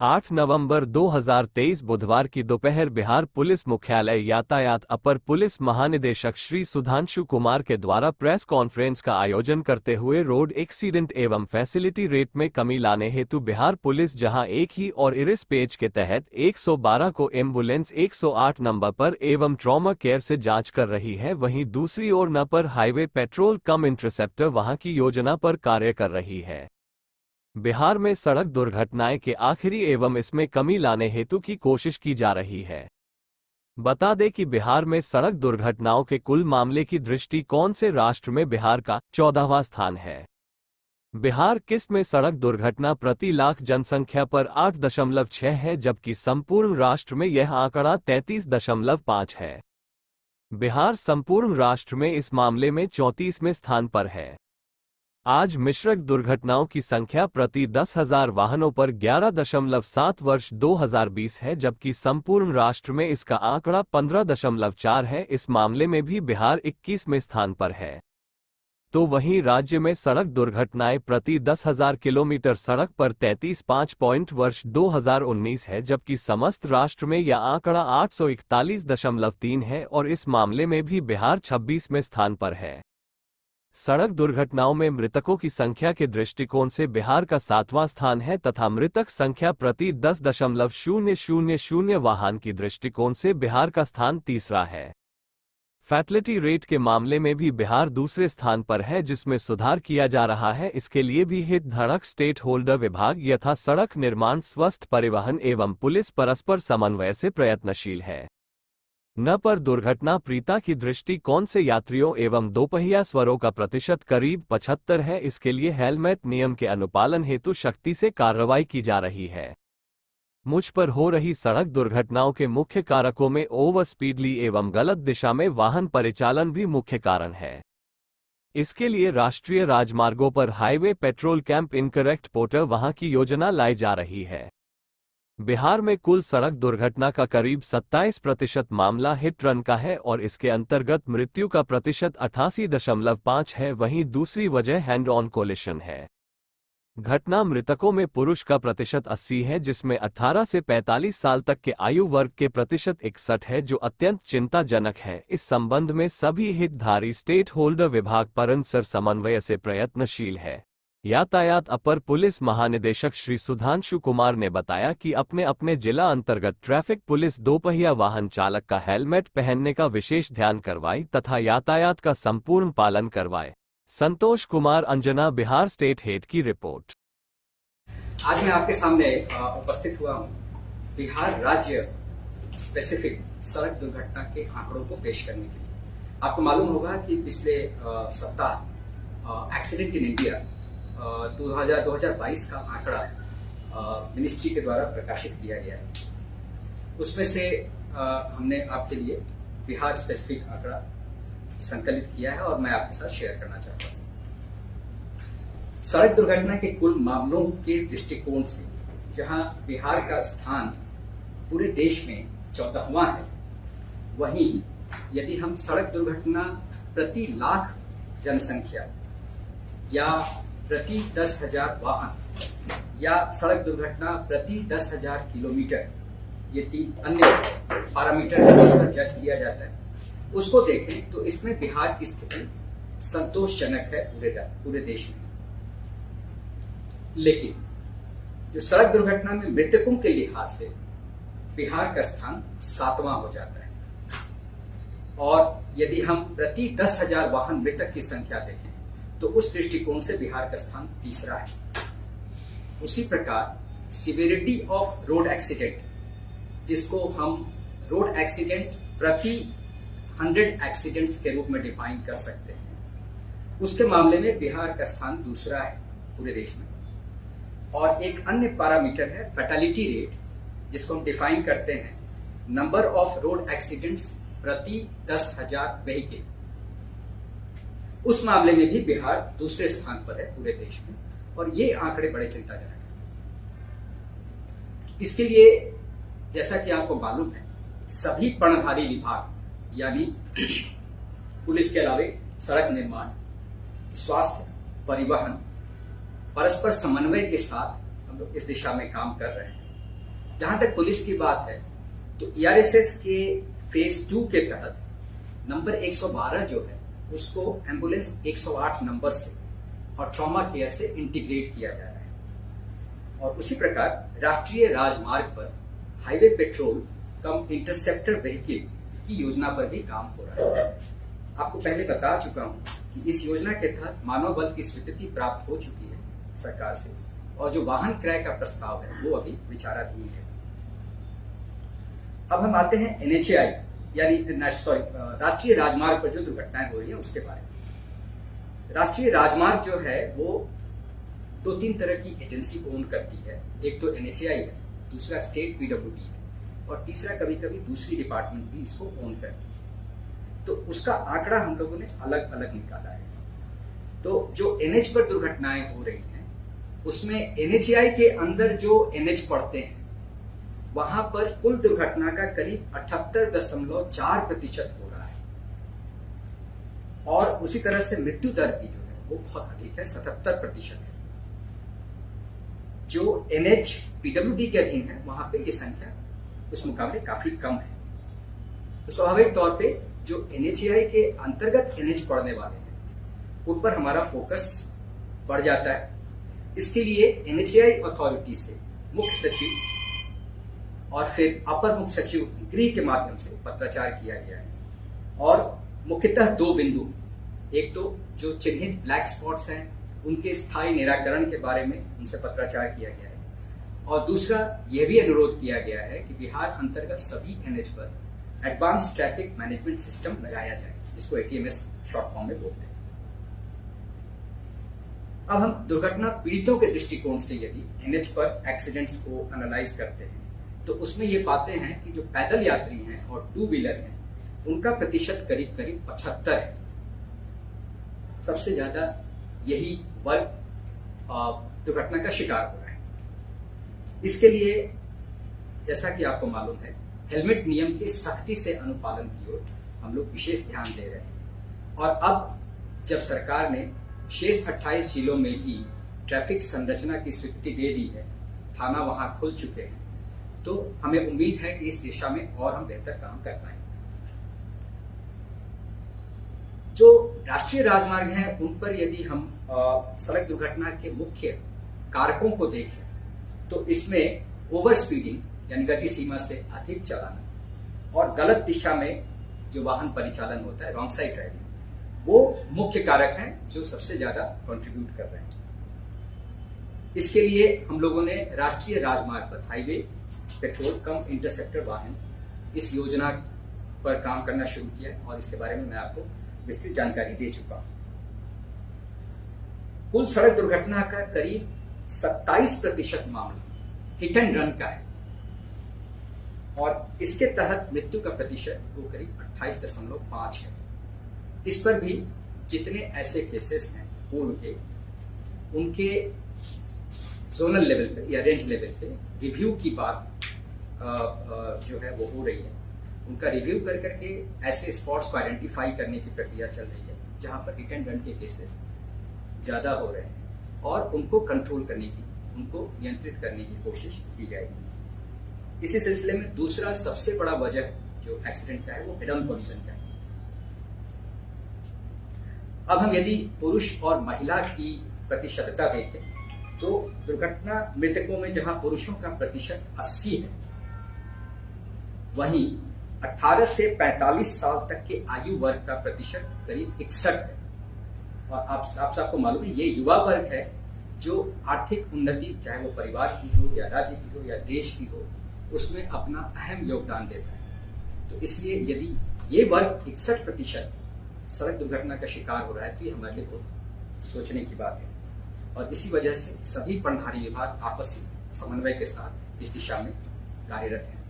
8 नवंबर 2023 बुधवार की दोपहर बिहार पुलिस मुख्यालय यातायात अपर पुलिस महानिदेशक श्री सुधांशु कुमार के द्वारा प्रेस कॉन्फ्रेंस का आयोजन करते हुए रोड एक्सीडेंट एवं फैसिलिटी रेट में कमी लाने हेतु बिहार पुलिस जहां एक ही और इरिस पेज के तहत 112 को एम्बुलेंस 108 नंबर पर एवं ट्रॉमा केयर से जांच कर रही है, वहीं दूसरी ओर न पर हाईवे पेट्रोल कम इंटरसेप्टर वहां की योजना पर कार्य कर रही है। बिहार में सड़क दुर्घटनाएं के आखिरी एवं इसमें कमी लाने हेतु की कोशिश की जा रही है। बता दें कि बिहार में सड़क दुर्घटनाओं के कुल मामले की दृष्टिकोण से राष्ट्र में बिहार का 14वां स्थान है। बिहार किस में सड़क दुर्घटना प्रति लाख जनसंख्या पर 8.6 है, जबकि संपूर्ण राष्ट्र में यह आंकड़ा 33.5 है। बिहार संपूर्ण राष्ट्र में इस मामले में 34वें स्थान पर है। आज मिश्रक दुर्घटनाओं की संख्या प्रति 10,000 वाहनों पर 11.7 वर्ष 2020 है, जबकि संपूर्ण राष्ट्र में इसका आंकड़ा 15.4 है। इस मामले में भी बिहार 21वें स्थान पर है। तो वहीं राज्य में सड़क दुर्घटनाएं प्रति 10,000 किलोमीटर सड़क पर 33.5 पॉइंट वर्ष 2019 है, जबकि समस्त राष्ट्र में यह आंकड़ा 841.3 है और इस मामले में भी बिहार 26वें स्थान पर है। सड़क दुर्घटनाओं में मृतकों की संख्या के दृष्टिकोण से बिहार का 7वां स्थान है तथा मृतक संख्या प्रति 10.000 वाहन की दृष्टिकोण से बिहार का स्थान तीसरा है। फैटलिटी रेट के मामले में भी बिहार दूसरे स्थान पर है, जिसमें सुधार किया जा रहा है। इसके लिए भी हित धड़क स्टेट होल्डर विभाग यथा सड़क निर्माण, स्वस्थ परिवहन एवं पुलिस परस्पर समन्वय से प्रयत्नशील है। न पर दुर्घटना पीड़िता की दृष्टिकोण से यात्रियों एवं दोपहिया सवारों का प्रतिशत करीब 75 है। इसके लिए हेलमेट नियम के अनुपालन हेतु सख्ती से कार्रवाई की जा रही है। मुझ पर हो रही सड़क दुर्घटनाओं के मुख्य कारकों में ओवर स्पीडली एवं गलत दिशा में वाहन परिचालन भी मुख्य कारण है। इसके लिए राष्ट्रीय राजमार्गों पर highway petrol camp incorrect porter वहां की योजना लाई जा रही है। बिहार में कुल सड़क दुर्घटना का करीब 27% मामला हिट रन का है और इसके अंतर्गत मृत्यु का प्रतिशत 88.5 है। वहीं दूसरी वजह हैंड ऑन कोलिशन है। घटना मृतकों में पुरुष का प्रतिशत 80 है, जिसमें 18 से 45 साल तक के आयु वर्ग के प्रतिशत 61 है, जो अत्यंत चिंताजनक है। इस संबंध में सभी हितधारी स्टेट होल्डर विभाग परस्पर समन्वय से प्रयत्नशील है। यातायात अपर पुलिस महानिदेशक श्री सुधांशु कुमार ने बताया कि अपने अपने जिला अंतर्गत ट्रैफिक पुलिस दोपहिया वाहन चालक का हेलमेट पहनने का विशेष ध्यान करवाए तथा यातायात का संपूर्ण पालन करवाए। संतोष कुमार अंजना, बिहार स्टेट हेड की रिपोर्ट। आज मैं आपके सामने उपस्थित हुआ हूँ बिहार राज्य स्पेसिफिक सड़क दुर्घटना के आंकड़ों को पेश करने के लिए। आपको मालूम होगा कि पिछले सप्ताह एक्सीडेंट इन इंडिया 2022 का आंकड़ा मिनिस्ट्री के द्वारा प्रकाशित किया गया है। उसमें से हमने आपके लिए बिहार स्पेसिफिक आंकड़ा संकलित किया है और मैं आपके साथ शेयर करना चाहता हूं। सड़क दुर्घटना के कुल मामलों के दृष्टिकोण से जहां बिहार का स्थान पूरे देश में 14वां है, वहीं यदि हम सड़क दुर्घटना प्रति लाख जनसंख्या या प्रति 10,000 वाहन या सड़क दुर्घटना प्रति 10,000 किलोमीटर, ये 3 अन्य पैरामीटर है जिस पर जज किया जाता है, उसको देखें तो इसमें बिहार की स्थिति संतोषजनक है पूरे देश में। लेकिन जो सड़क दुर्घटना में मृतकों के लिहाज से बिहार का स्थान 7वां हो जाता है और यदि हम प्रति 10,000 वाहन मृतक की संख्या देखें तो उस दृष्टिकोण से बिहार का स्थान तीसरा है। उसी प्रकार सिवियरिटी ऑफ रोड एक्सीडेंट, जिसको हम रोड एक्सीडेंट प्रति 100 एक्सीडेंट्स के रूप में डिफाइन कर सकते हैं, उसके मामले में बिहार का स्थान दूसरा है पूरे देश में। और एक अन्य पैरामीटर है फैटेलिटी रेट, जिसको हम डिफाइन करते हैं नंबर ऑफ रोड एक्सीडेंट्स प्रति 10,000 व्हीकल। उस मामले में भी बिहार दूसरे स्थान पर है पूरे देश में और ये आंकड़े बड़े चिंताजनक हैं। इसके लिए जैसा कि आपको मालूम है, सभी पर्णधारी विभाग यानी पुलिस के अलावे सड़क निर्माण, स्वास्थ्य, परिवहन परस्पर समन्वय के साथ हम लोग इस दिशा में काम कर रहे हैं। जहां तक पुलिस की बात है तो ईआरएसएस के फेज 2 के तहत नंबर 112 जो है उसको एम्बुलेंस 108 नंबर से और ट्रॉमा केयर से इंटीग्रेट किया जा रहा है। और उसी प्रकार राष्ट्रीय राजमार्ग पर हाईवे पेट्रोल कम इंटरसेप्टर व्हीकल की योजना पर भी काम हो रहा है। आपको पहले बता चुका हूं कि इस योजना के तहत मानव बल की स्वीकृति प्राप्त हो चुकी है सरकार से, और जो वाहन क्रय का प्रस्ताव है वो अभी विचाराधीन है। अब हम आते हैं एनएचएआई यानी राष्ट्रीय राजमार्ग पर जो दुर्घटनाएं हो रही हैं उसके बारे में। राष्ट्रीय राजमार्ग जो है वो 2-3 तरह की एजेंसी ओन करती है। एक तो एनएचएआई है, दूसरा स्टेट पीडब्ल्यूडी है, और तीसरा कभी कभी दूसरी डिपार्टमेंट भी इसको ओन करती है। तो उसका आंकड़ा हम लोगों ने अलग अलग निकाला है। तो जो एनएच पर दुर्घटनाएं हो रही हैं उसमें एनएचएआई के अंदर जो एनएच पड़ते हैं वहां पर कुल दुर्घटना का करीब 78.4% हो रहा है, और उसी तरह से मृत्यु दर भी जो है वो बहुत अधिक है, 77% है। जो एनएच पीडब्ल्यूडी के अधीन है वहां पे ये संख्या उस मुकाबले काफी कम है। तो स्वाभाविक तौर पे जो एनएचएआई के अंतर्गत एनएच पड़ने वाले हैं उन पर हमारा फोकस बढ़ जाता है। इसके लिए एनएचएआई अथॉरिटी से मुख्य सचिव और फिर अपर मुख्य सचिव गृह के माध्यम से पत्राचार किया गया है, और मुख्यतः 2 बिंदु, एक तो जो चिन्हित ब्लैक स्पॉट्स हैं उनके स्थायी निराकरण के बारे में उनसे पत्राचार किया गया है, और दूसरा यह भी अनुरोध किया गया है कि बिहार अंतर्गत सभी एनएच पर एडवांस ट्रैफिक मैनेजमेंट सिस्टम लगाया जाए, जिसको एटीएमएस शॉर्ट फॉर्म में बोलते हैं। अब हम दुर्घटना पीड़ितों के दृष्टिकोण से यदि एनएच पर एक्सीडेंट्स को एनालाइज करते हैं तो उसमें ये पाते हैं कि जो पैदल यात्री हैं और 2 व्हीलर हैं उनका प्रतिशत करीब करीब 75 है। सबसे ज्यादा यही वर्ग दुर्घटना का शिकार हो रहा है। इसके लिए जैसा कि आपको मालूम है हेलमेट नियम के सख्ती से अनुपालन की ओर हम लोग विशेष ध्यान दे रहे हैं, और अब जब सरकार ने शेष 28 जिलों में भी ट्रैफिक संरचना की स्वीकृति दे दी है, थाना वहां खुल चुके हैं, तो हमें उम्मीद है कि इस दिशा में और हम बेहतर काम कर पाएंगे। जो राष्ट्रीय राजमार्ग हैं उन पर यदि हम सड़क दुर्घटना के मुख्य कारकों को देखें तो इसमें ओवर स्पीडिंग यानी गति सीमा से अधिक चलाना और गलत दिशा में जो वाहन परिचालन होता है, रॉन्ग साइड ड्राइविंग, वो मुख्य कारक हैं जो सबसे ज्यादा कंट्रीब्यूट कर रहे हैं। इसके लिए हम लोगों ने राष्ट्रीय राजमार्ग पर हाईवे पेट्रोल कम इंटरसेप्टर वाहन इस योजना पर काम करना शुरू किया, और इसके बारे में मैं आपको विस्तृत जानकारी दे चुका हूं। कुल सड़क दुर्घटना का करीब 27% मामला हिट एंड रन का है, और इसके तहत मृत्यु का प्रतिशत वो करीब 28.5 है। इस पर भी जितने ऐसे केसेस हैं पूर्व के, उनके जोनल लेवल पे या रेंज लेवल पे रिव्यू की बात जो है वो हो रही है। उनका रिव्यू कर करके ऐसे स्पॉट्स को आइडेंटिफाई करने की प्रक्रिया चल रही है जहां पर हिट एंड रन के केसेस ज्यादा हो रहे हैं, और उनको कंट्रोल करने की, उनको नियंत्रित करने की कोशिश की जाएगी। इसी सिलसिले में दूसरा सबसे बड़ा वजह जो एक्सीडेंट का है वो हेड ऑन कोलिजन का है। अब हम यदि पुरुष और महिला की प्रतिशतता देखें तो दुर्घटना मृतकों में जहां पुरुषों का प्रतिशत 80 है, वहीं 18 से 45 साल तक के आयु वर्ग का प्रतिशत करीब 61 है। और आपको मालूम है ये युवा वर्ग है जो आर्थिक उन्नति, चाहे वो परिवार की हो या राज्य की हो या देश की हो, उसमें अपना अहम योगदान देता है। तो इसलिए यदि ये वर्ग 61% सड़क दुर्घटना का शिकार हो रहा है तो ये हमारे लिए बहुत सोचने की बात है, और इसी वजह से सभी प्रभारी विभाग आपसी समन्वय के साथ इस दिशा में कार्यरत हैं।